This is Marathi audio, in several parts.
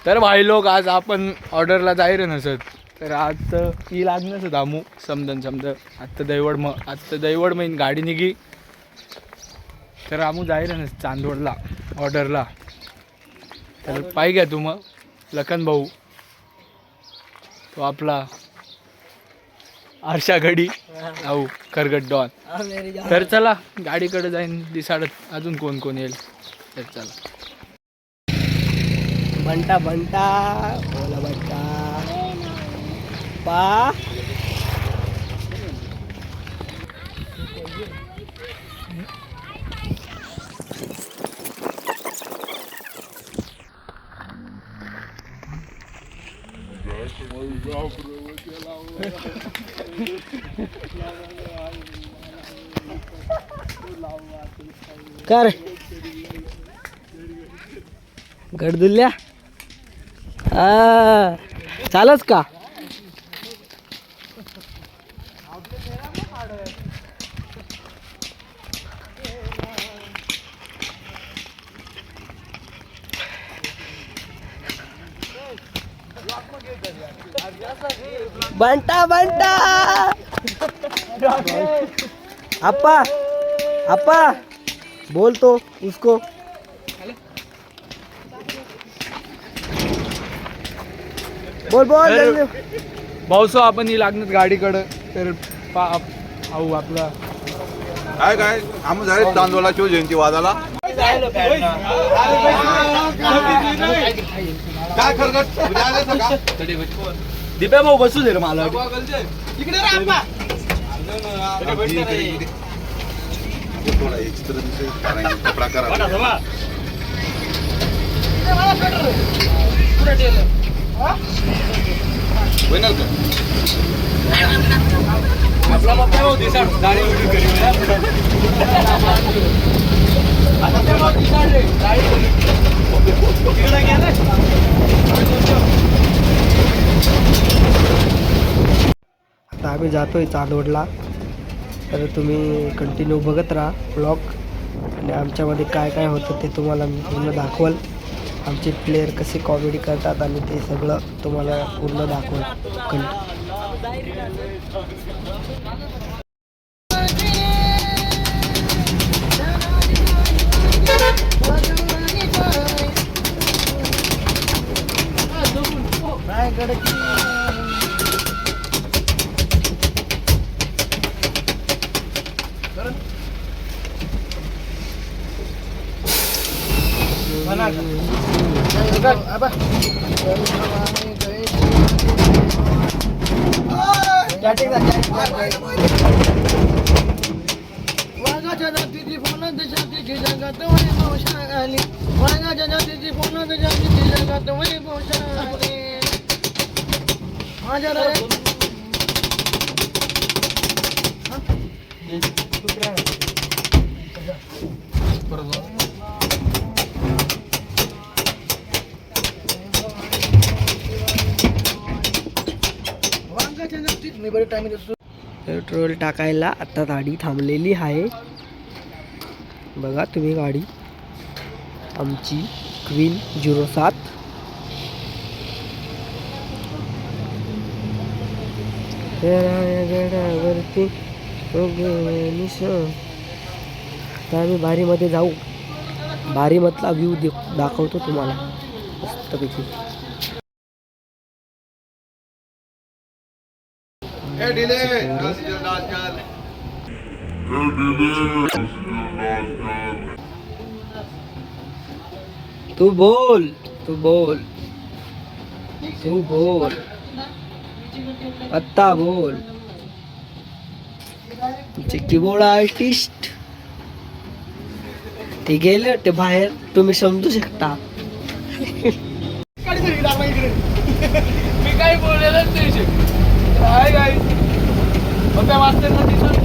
तर भाई लोक आज आपण ऑर्डरला जाईल नसत तर आज ही लागणंच दामू समजन आत्ता दैवड मैन गाडी निघी तर आमू जाईल नस चांदवडला ऑर्डरला तर पाय घ्या तू मग लखन भाऊ तो आपला आरशा घडी आऊ करगट डॉन तर चला गाडीकडे जाईन दिसाडत अजून कोण कोण येईल तर चला बंटा बंटा बोला बंटा पा कर गडदुल्ल्या चालच का बंटा बंटा अप्पा अप्पा बोल तो उसको बोल बोल भाऊसो आपण ही लागणार गाडीकडं तर आऊ आपला काय काय आम्ही झाले चांदोला शिवजयंती वादाला काय खरगट दिप्या भाऊ बसू दे रे मला इकडे कपडा करा होईल का आपला बाप्पा भाऊ दिसाड गाडी उडी करी आता आम्ही जातोय चांदवडला तर तुम्ही कंटिन्यू बघत राहा ब्लॉग आणि आमच्यामध्ये काय काय होतं ते तुम्हाला मी पूर्ण दाखवल आमचे प्लेयर कसे कॉमेडी करतात आणि ते सगळं तुम्हाला पूर्ण दाखवल वाघाच्या जातीची फोन जातीची जगात वैभवशाली वाघाच्या जातीची फोन जातीची जगात वैभवशाली माझ्या पेट्रोल टाकायला आता गाडी थांबलेली आहे बघा तुम्ही गाडी आमची क्वीन 07 गडावरती आता आम्ही बारीमध्ये जाऊ बारीमधला व्ह्यू दाखवतो तुम्हाला मस्तपैकी तू बोल तू बोल तू बोल आत्ता बोल तुमचे कीबोर्ड आर्टिस्ट ते गेले ते बाहेर तुम्ही समजू शकता मी काही बोललेलंच नाही काय काय होत्या वाजते ना दिसून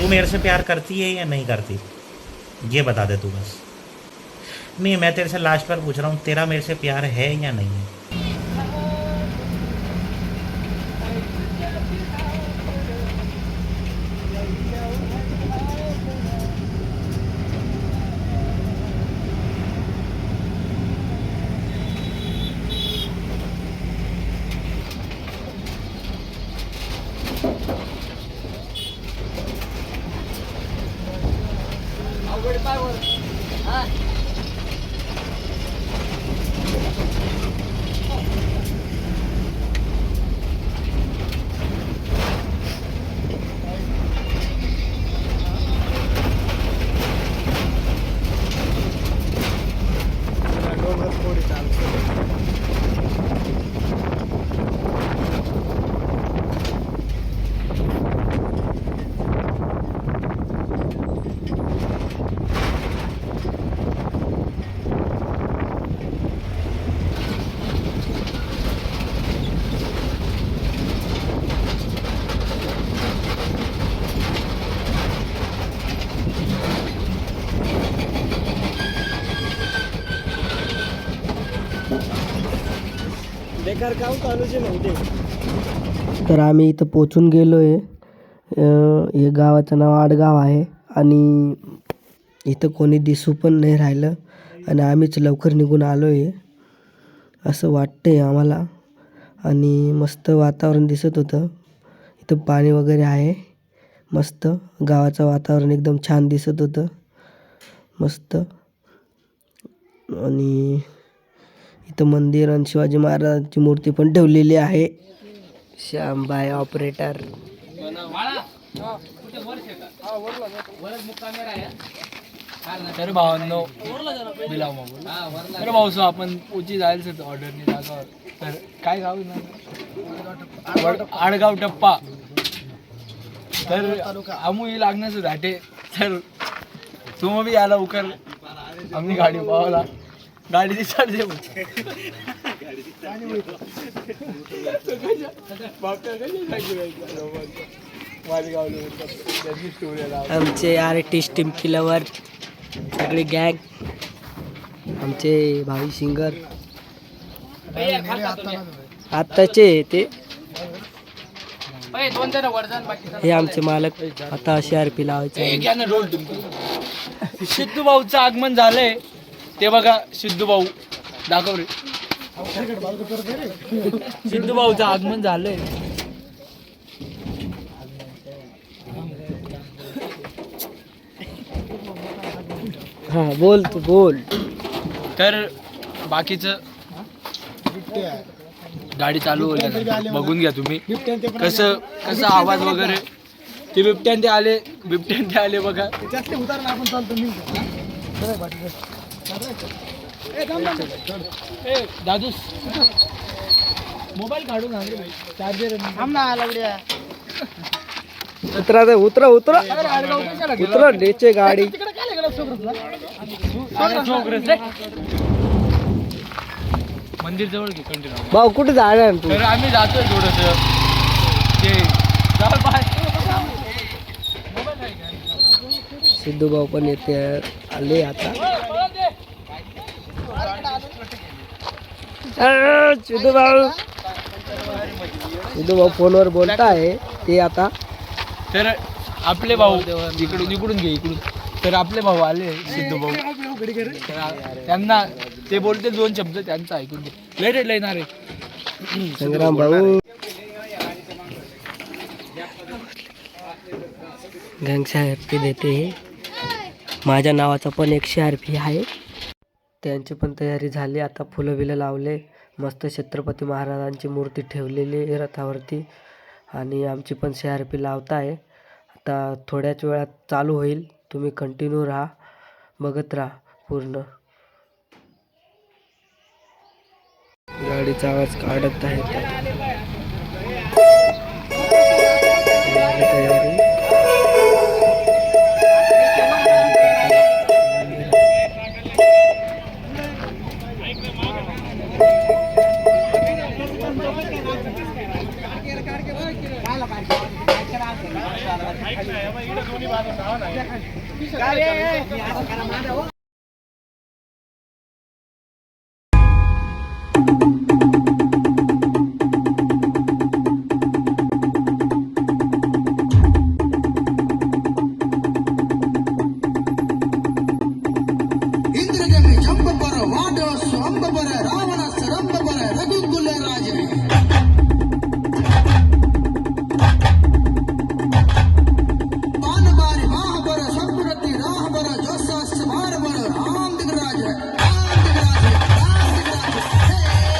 तू मेरे से प्यार करती है या नहीं करती, ये बता दे तू बस। नहीं, मैं तेरे से लास्ट बार पूछ रहा हूँ, तेरा मेरे से प्यार है या नहीं है? तर आम्ही इथं पोचून गेलो आहे. हे गावाचं नाव आडगाव आहे आणि इथं कोणी दिसू पण नाही राहिलं आणि आम्हीच लवकर निघून आलो आहे असं वाटतंय आम्हाला. आणि मस्त वातावरण दिसत होतं. इथं पाणी वगैरे आहे मस्त. गावाचं वातावरण एकदम छान दिसत होतं मस्त. आणि इथं मंदिर आणि शिवाजी महाराजांची मूर्ती पण ठेवलेली आहे. श्यामबाई ऑपरेटर. तर भावांनो बिलाव मोबाईल. तर भाऊसो आपण पोची जायचं ऑर्डरनी जागावर. तर काय गाव ना आडगाव टप्पा. तर आमू ही लागण्याचं धाटे. तर तुम्ही बी या लवकर. आम्ही गाडी पावला. गाडी दिसाड दे आमचे आर्टिस्ट टिमकी लवर सगळे गँग. आमचे भाई सिंगर आत्ताचे ते. हे आमचे मालक. आता CRP लावायचे. सिद्धू भाऊचं आगमन झालंय ते बघा. सिद्धू भाऊ दाखव रे. सिद्धू भाऊचं आगमन झालंय. हा बोल तू बोल. तर बाकीचं गाडी चालू होईल बघून घ्या तुम्ही कसं आवाज वगैरे. ते बिबट्यान ते आले बघा. दादूस मोबाईल काढून आण रे चार्जर. उतरा उतरा डेचे गाडी. मंदिर जवळ घे कंटिन्यू. भाऊ कुठे जाणार तू. तर आम्ही जातोय थोडस ते सिद्धू भाऊ पण येते आले आता. सिद्धू भाऊ फोनवर बोलता आहे ते आता. तर आपले भाऊ इकडून घे इकडून. तर आपले भाऊ आले सिद्धू भाऊ. त्यांना ते बोलते 2 शब्द त्यांचं ऐकून घे. लय रेट येणार आहे संग्राम भाऊ. गँग CRP देते. माझ्या नावाचा पण एक CRP आहे. त्यांची पण तयारी झाली. आता फुलं बिलं लावले. मस्त छत्रपती महाराजांची मूर्ती ठेवलेली आहे रथावरती. आणि आमची पण CRP लावत आहे. आता थोड्याच वेळात चालू होईल. तुम्ही कंटिन्यू राहा, बघत राहा पूर्ण. गाडीचा आवाज काढत आहे. तयारी इंद्रजमे जंप पर वाडो स्वंब पर रावण सरंब पर रघुकुल राज पान बारी माह पर सपुरती राह पर जोसा समार पर राम दिगराज राम दिगराज राम दिगराज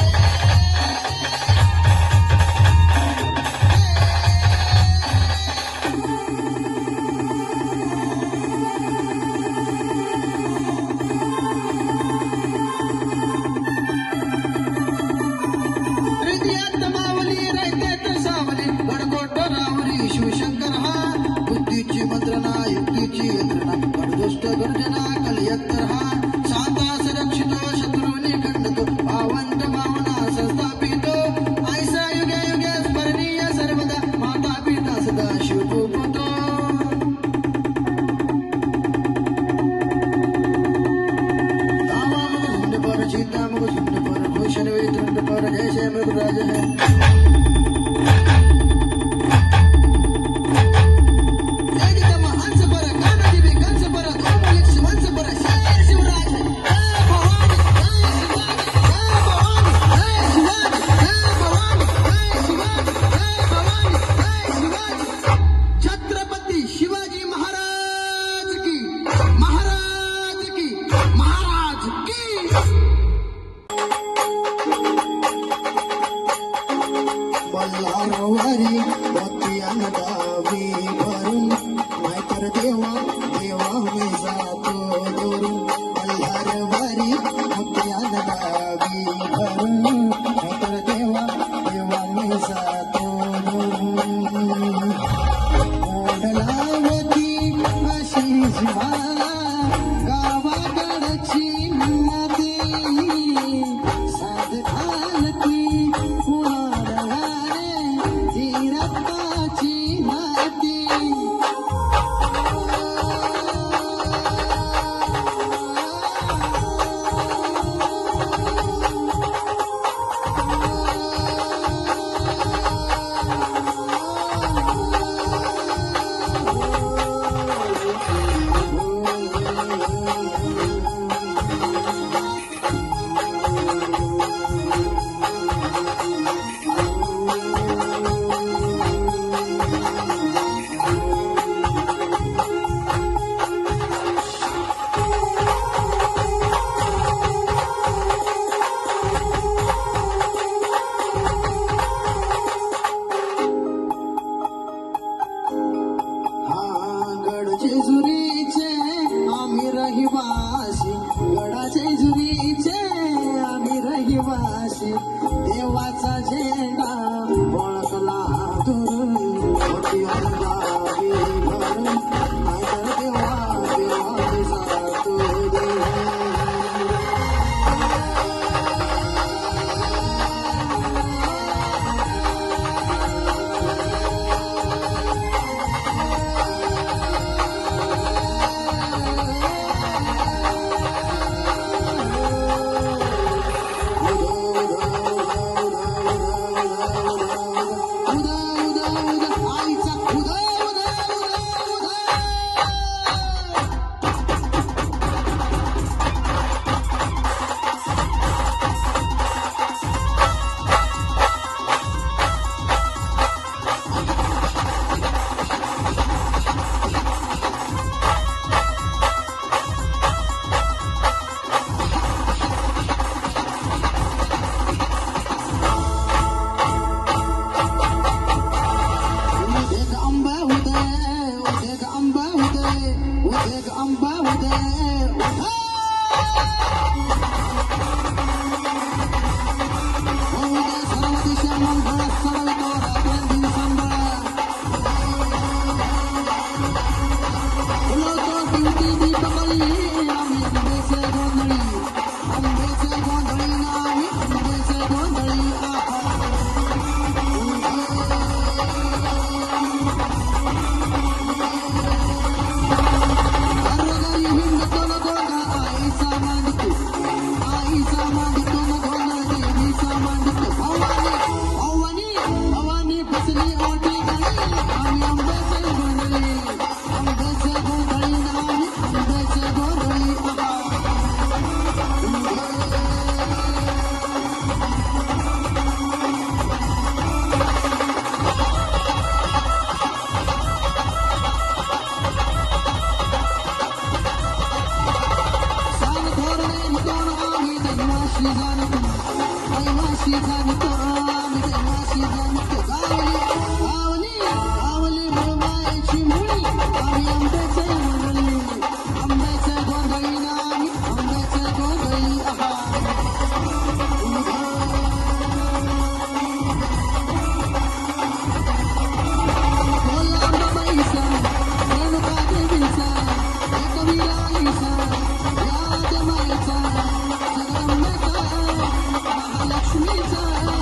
मावली रहते तसावली गडकोट रावरी शिवशंकर हा बुद्धीची मंत्रणा युक्तीची यंत्रणा गडदुष्ट गर्जना कलियत्तर हा साता सुरक्षितो शत्रूनी खंडतो पावंत भावना संस्थापितो ऐसा युगे युगे स्मरणीय सर्वदा माता पिता सदा शिवपूतो दावा मुग झुंड पर सीता मुग झुंड पर भूषण वेत्रंड पर जैसे मृगराज है छत्रपति शिवाजी महाराज की महाराज की महाराज की मल्हारवारी मोतियान गावी भरून नाहीतर देवा देवा मी जातो दोरून मल्हारवारी मोतियान गावी भरून नाहीतर देवा देवा मी जातो दोरून ओढलावती अशी शिवा गावाकडची नदी साध घालती वाडवारे तीरताची नदी जेजुरीचे आम्ही रहिवासी गडाचे जुरीचे आम्ही रहिवासी देवाचा झेंडा ओळखला दुरून मोतियान गावी भरून नाहीतर देवा देवा जातो देवा हा